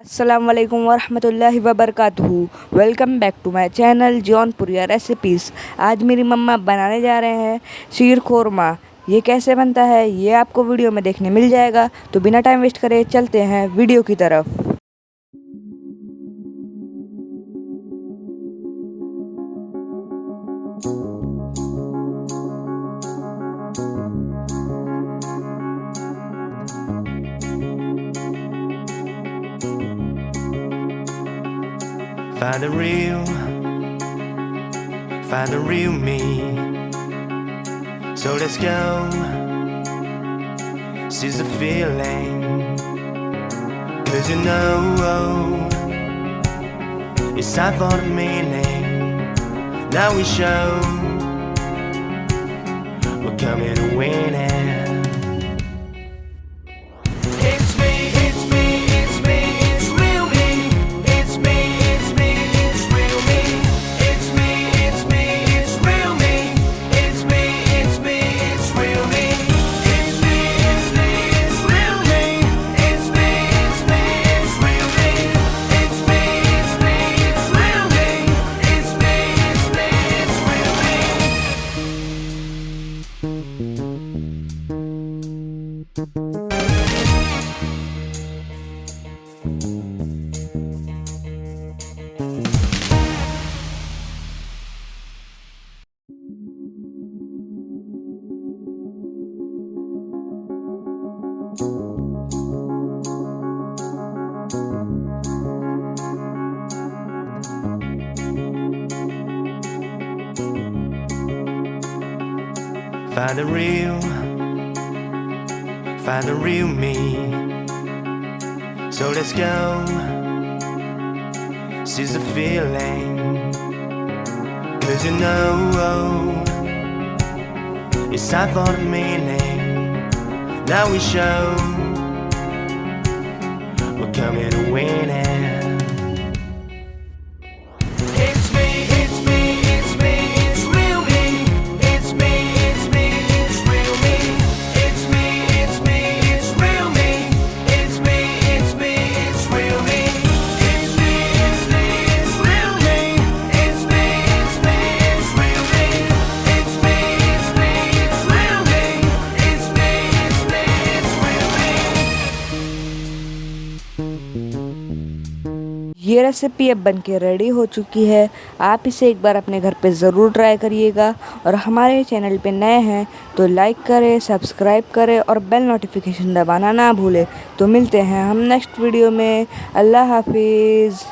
अस्सलाम वालेकुम वरहमतुल्लाहि वबरकातुहू। Welcome back to my channel Jaunpuriya recipes. आज मेरी मम्मा बनाने जा रहे हैं शीर खोरमा। ये कैसे बनता है ये आपको वीडियो में देखने मिल जाएगा। तो बिना टाइम वेस्ट करे चलते हैं वीडियो की तरफ। Find the real me. So let's go. Seize the feeling. 'Cause you know it's time for the meaning. Now we show we're coming to win it. Find the real me. So let's go. Seize the feeling. 'Cause you know it's time for the meaning. Now we show we're coming to win it. ये recipe अब बनके ready हो चुकी है। आप इसे एक बार अपने घर पे ज़रूर ट्राई करिएगा। और हमारे चैनल पे नए हैं तो लाइक करें, सब्सक्राइब करें और बेल नोटिफिकेशन दबाना ना भूलें। तो मिलते हैं हम नेक्स्ट वीडियो में। अल्लाह हाफिज़।